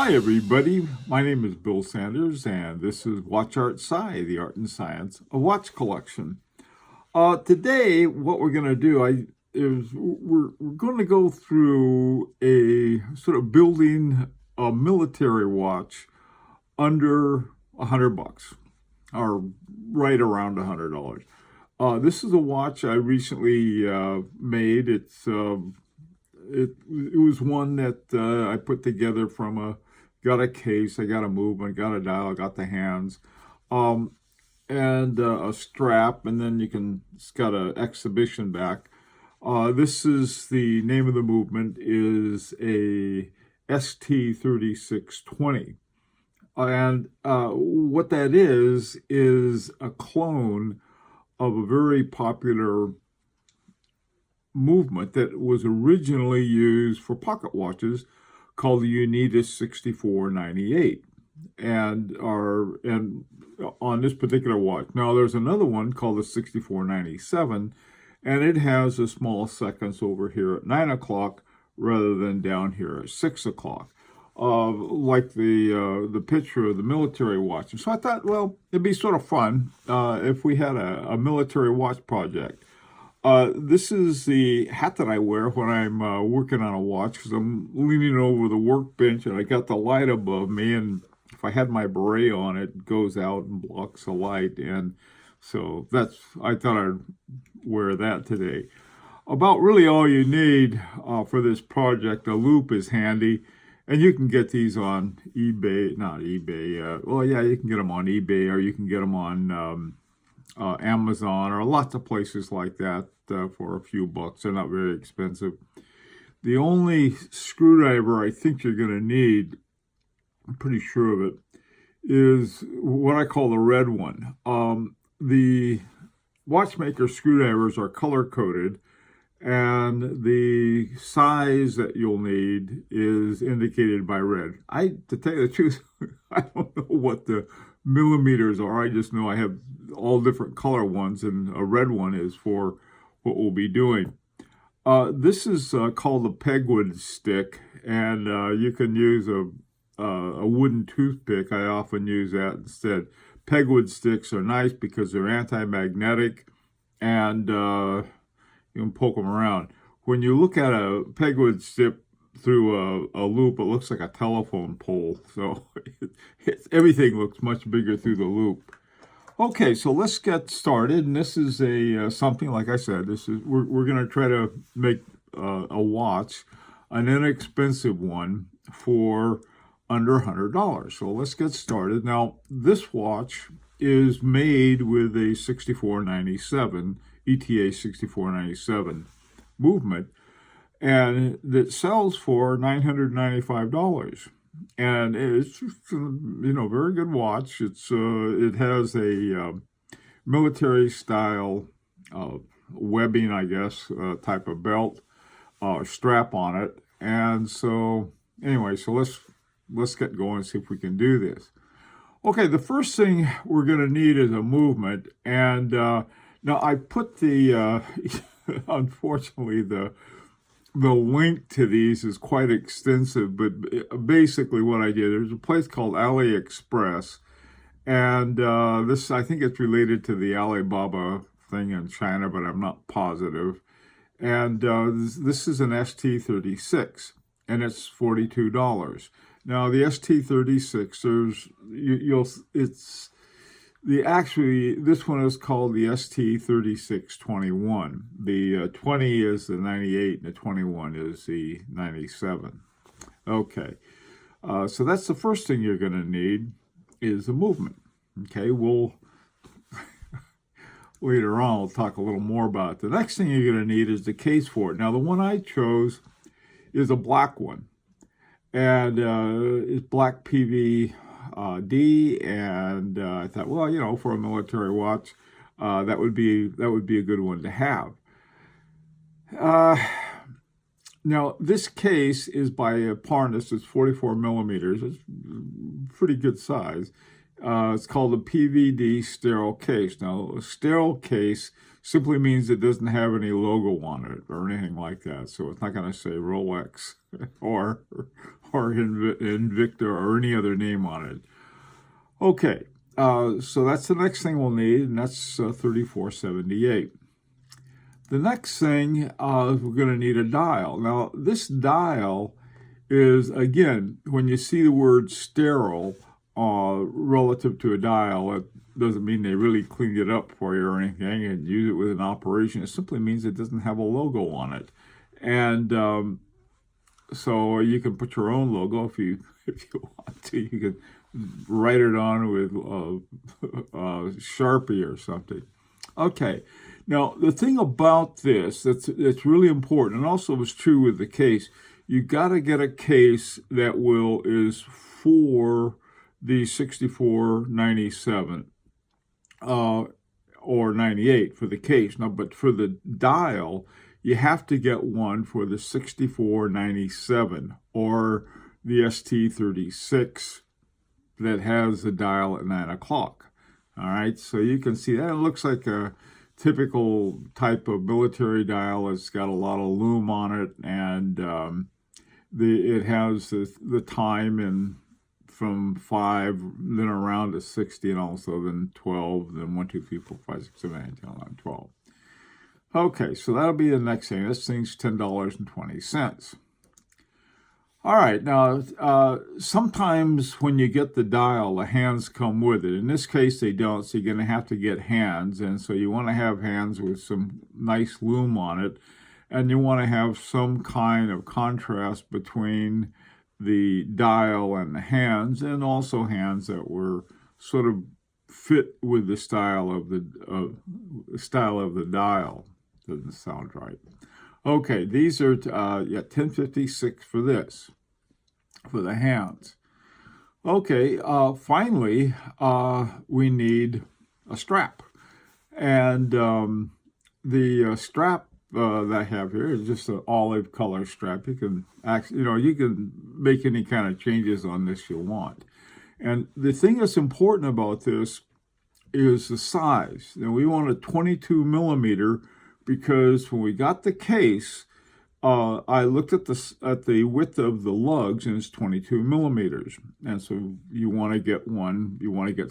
Hi, everybody. My name is Bill Sanders, and this is Watch Art Sci, the art and science of watch collection. Today, what we're going to do is we're going to go through a sort of building a military watch under $100, or right around $100. This is a watch I recently made. It was one that I put together got a case, I got a movement, got a dial, got the hands, um, and a strap, and then it's got an exhibition back. This is the name of the movement is a ST3620. And what that is a clone of a very popular movement that was originally used for pocket watches called the Uner 6498, and on this particular watch. Now there's another one called the 6497, and it has a small seconds over here at 9 o'clock rather than down here at 6 o'clock, like the picture of the military watch. So I thought, well, it'd be sort of fun if we had a military watch project. This is the hat that I wear when I'm working on a watch, because I'm leaning over the workbench and I got the light above me, and if I had my beret on, it goes out and blocks the light, and so I thought I'd wear that today. About really all you need for this project. A loop is handy, and you can get these on eBay, not eBay, well, yeah, you can get them on eBay, or you can get them on Amazon, or lots of places like that for a few bucks. They're not very expensive. The only screwdriver I think you're going to need, I'm pretty sure of it, is what I call the red one. The watchmaker screwdrivers are color-coded, and the size that you'll need is indicated by red. To tell you the truth, I don't know what the millimeters are. I just know I have all different color ones, and a red one is for what we'll be doing. This is called a pegwood stick, and you can use a wooden toothpick. I often use that instead. Pegwood sticks are nice because they're anti-magnetic, and you can poke them around. When you look at a pegwood stick through a loop, it looks like a telephone pole. So everything looks much bigger through the loop. Okay, so let's get started. And this is something, like I said, we're going to try to make a watch, an inexpensive one for under $100. So let's get started. Now, this watch is made with a 6497, ETA 6497 movement, and it sells for $995. And it's very good watch. It has a military style webbing, I guess, type of belt strap on it. And so anyway, so let's get going and see if we can do this. Okay, the first thing we're going to need is a movement, and now I put the unfortunately the link to these is quite extensive, but basically what I did, there's a place called AliExpress, and this, I think it's related to the Alibaba thing in China, but I'm not positive. And this is an ST36, and it's $42. Now the ST36, this one is called the ST3621. The 20 is the 98, and the 21 is the 97. Okay, so that's the first thing you're going to need is a movement. Okay, we'll later on we'll talk a little more about it. The next thing you're going to need is the case for it. Now the one I chose is a black one, and it's black PVD, and I thought, well, for a military watch, that would be a good one to have. Now this case is by Parnas. It's 44 millimeters. It's pretty good size. It's called a PVD sterile case. Now, a sterile case simply means it doesn't have any logo on it or anything like that. So it's not going to say Rolex or or Invicta or any other name on it. Okay, so that's the next thing we'll need, and that's 3478. The next thing we're going to need a dial. Now, this dial is, again, when you see the word sterile relative to a dial, it doesn't mean they really cleaned it up for you or anything and use it with an operation. It simply means it doesn't have a logo on it. And so you can put your own logo if you want to. You can write it on with Sharpie or something. Okay. Now, the thing about this that's really important, and also was true with the case, you got to get a case that is for the 6497 or 98 for the case. Now, but for the dial, you have to get one for the 6497 or the ST36 that has the dial at 9 o'clock. All right, so you can see that it looks like a typical type of military dial. It's got a lot of lume on it, and it has the time and from 5, then around to 60, and also then 12, then 1, 2, 3, 4, 5, 6, 7, 8, 9, 10, 11, 12. Okay, so that'll be the next thing. This thing's $10.20. All right, now, sometimes when you get the dial, the hands come with it. In this case, they don't, so you're going to have to get hands. And so you want to have hands with some nice lume on it. And you want to have some kind of contrast between the dial and the hands, and also hands that were sort of fit with the style of the dial. Doesn't sound right. Okay, these are $10.56 for this, for the hands. Okay, finally, we need a strap, and the strap that I have here is just an olive color strap. You can you can make any kind of changes on this you want. And the thing that's important about this is the size. Now, we want a 22 millimeter because when we got the case, I looked at the width of the lugs, and it's 22 millimeters. And so you want to get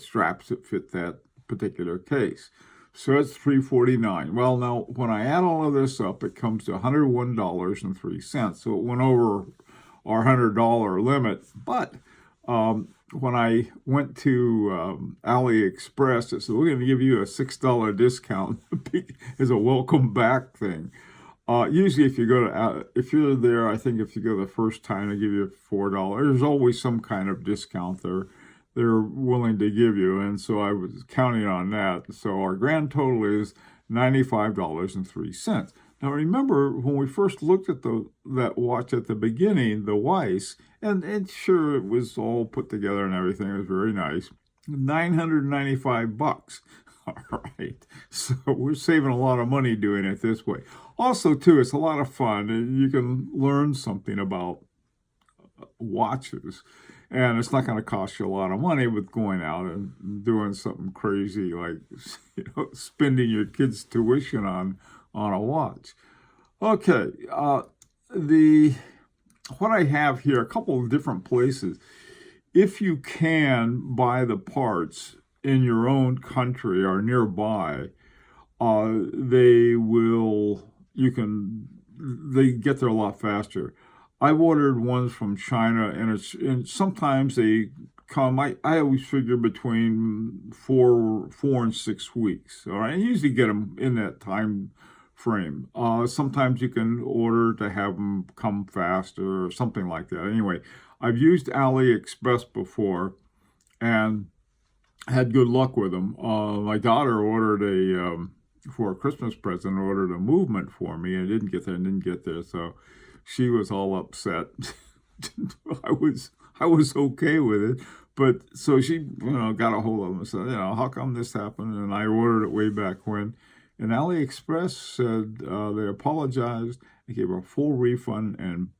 straps that fit that particular case. So it's $349. Well, now, when I add all of this up, it comes to $101.03. So it went over our $100 limit. But when I went to AliExpress, it said, we're going to give you a $6 discount as a welcome back thing. Usually if you're there, I think if you go the first time, they give you $4. There's always some kind of discount they're willing to give you. And so I was counting on that. So our grand total is $95.03. Now, remember, when we first looked at that watch at the beginning, the Weiss, and sure, it was all put together and everything. It was very nice. $995. All right. So we're saving a lot of money doing it this way. Also, too, it's a lot of fun. And you can learn something about watches. And it's not going to cost you a lot of money with going out and doing something crazy like spending your kids' tuition on a watch. Okay, what I have here, a couple of different places. If you can buy the parts in your own country or nearby, they get there a lot faster. I've ordered ones from China, and sometimes they come. I always figure between 4 and 6 weeks. All right, I usually get them in that time frame. Sometimes you can order to have them come faster or something like that. Anyway, I've used AliExpress before and had good luck with them. My daughter ordered for a Christmas present, ordered a movement for me, and it didn't get there, so she was all upset. I was okay with it, but so she got a hold of them and said, how come this happened? And I ordered it way back when. And AliExpress said they apologized, they gave a full refund and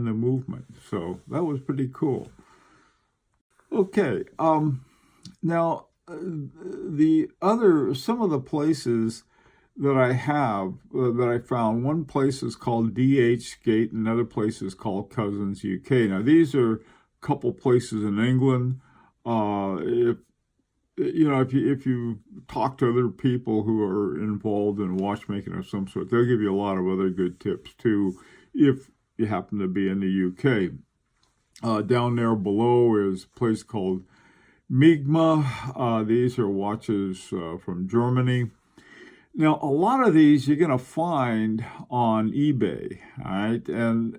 the movement. So that was pretty cool. Okay, now some of the places that I have that I found. One place is called DH Gate, and another place is called Cousins UK. Now these are a couple places in England. If if you talk to other people who are involved in watchmaking of some sort, they'll give you a lot of other good tips too, if you happen to be in the UK. Down there below is a place called Migma. These are watches from Germany. Now, a lot of these you're going to find on eBay, all right? And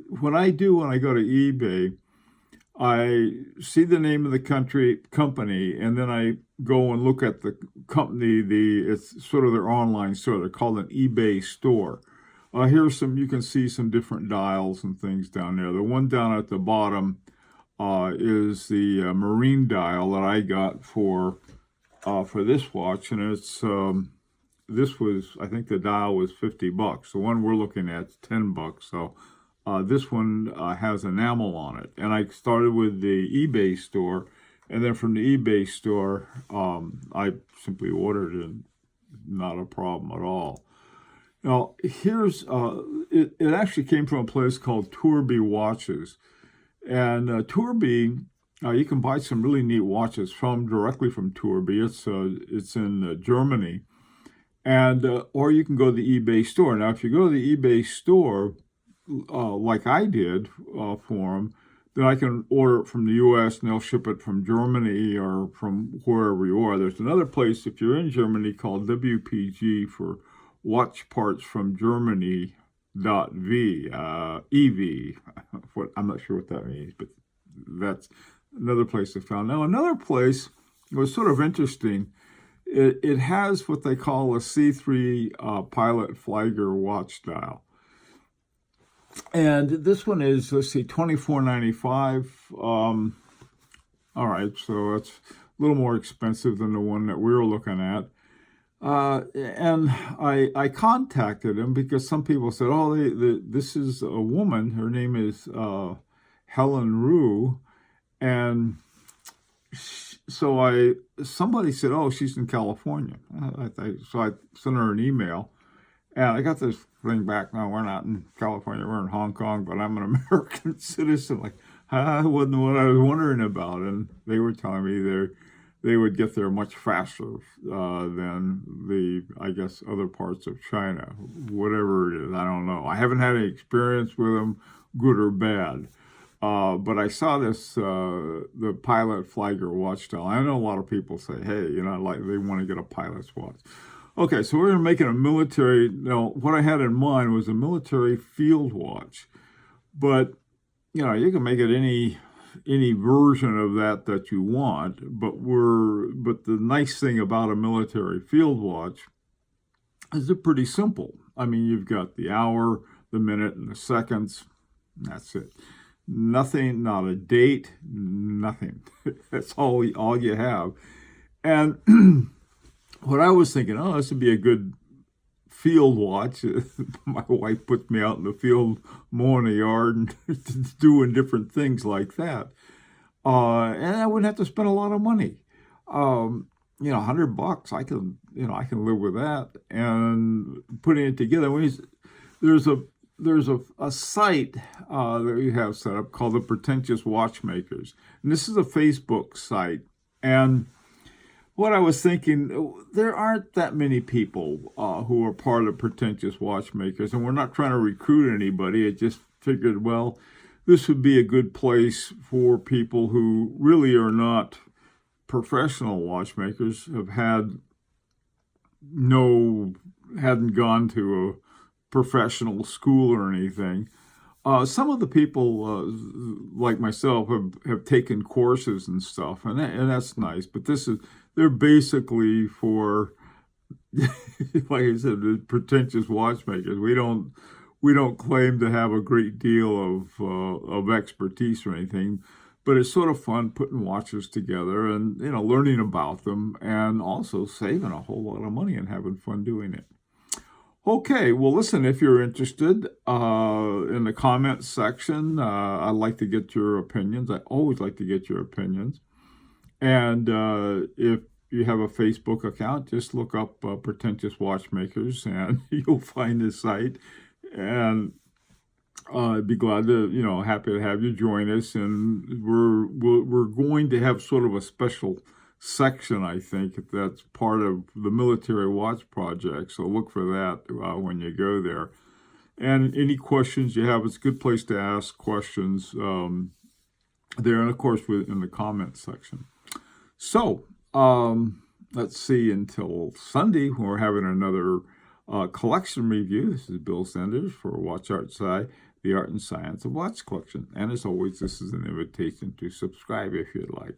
when I go to eBay, I see the name of the company, and then I go and look at the company. It's sort of their online store. They're called an eBay store. You can see some different dials and things down there. The one down at the bottom is the marine dial that I got for this watch, and I think the dial was $50. The one we're looking at is $10. So this one has enamel on it, and I started with the eBay store, and then from the eBay store, I simply ordered it. Not a problem at all. Now, it actually came from a place called Turby Watches. And Turby, you can buy some really neat watches directly from Turby. It's in Germany. And or you can go to the eBay store. Now, if you go to the eBay store, like I did for them, then I can order it from the U.S. and they'll ship it from Germany or from wherever you are. There's another place, if you're in Germany, called WPG for watch parts from Germany. .v ev. I'm not sure what that means, but that's another place I found. Now another place was sort of interesting. It has what they call a C3 Pilot Flagger watch dial, and this one is, let's see, $24.95. All right, so it's a little more expensive than the one that we were looking at. And I contacted him because some people said, "Oh, this is a woman. Her name is Helen Rue," and somebody said, "Oh, she's in California." So I sent her an email, and I got this thing back. No, we're not in California. We're in Hong Kong, but I'm an American citizen. Like, that wasn't what I was wondering about, and they were telling me they would get there much faster than I guess, other parts of China. Whatever it is, I don't know. I haven't had any experience with them, good or bad. But I saw the Pilot Flagger watch dial. I know a lot of people say, hey, like they want to get a pilot's watch. Okay, so we're making a military. Now, what I had in mind was a military field watch. But, you can make it any version of that you want, but the nice thing about a military field watch is they're pretty simple. I mean, you've got the hour, the minute, and the seconds. That's it. Nothing, not a date, nothing. That's all you have. And what I was thinking, this would be a good field watch. My wife puts me out in the field mowing the yard and doing different things like that. And I wouldn't have to spend a lot of money. $100, I can live with that. And putting it together, there's a site that we have set up called the Pretentious Watchmakers, and this is a Facebook site. And what I was thinking, there aren't that many people who are part of Pretentious Watchmakers, and we're not trying to recruit anybody. I just figured, well, this would be a good place for people who really are not professional watchmakers, hadn't gone to a professional school or anything. Some of the people, like myself, have taken courses and stuff, and that's nice. But they're basically for, like I said, the pretentious watchmakers. We don't claim to have a great deal of expertise or anything, but it's sort of fun putting watches together and learning about them, and also saving a whole lot of money and having fun doing it. Okay, well, listen, if you're interested, in the comments section, I'd like to get your opinions. I always like to get your opinions. And if you have a Facebook account, just look up Pretentious Watchmakers and you'll find the site. And I'd be glad to, happy to have you join us. And we're going to have sort of a special section, I think, that's part of the Military Watch Project. So look for that when you go there. And any questions you have, it's a good place to ask questions there. And of course, in the comments section. So let's see, until Sunday, when we're having another collection review. This is Bill Sanders for Watch Arts Eye, the art and science of watch collection. And as always, this is an invitation to subscribe if you'd like.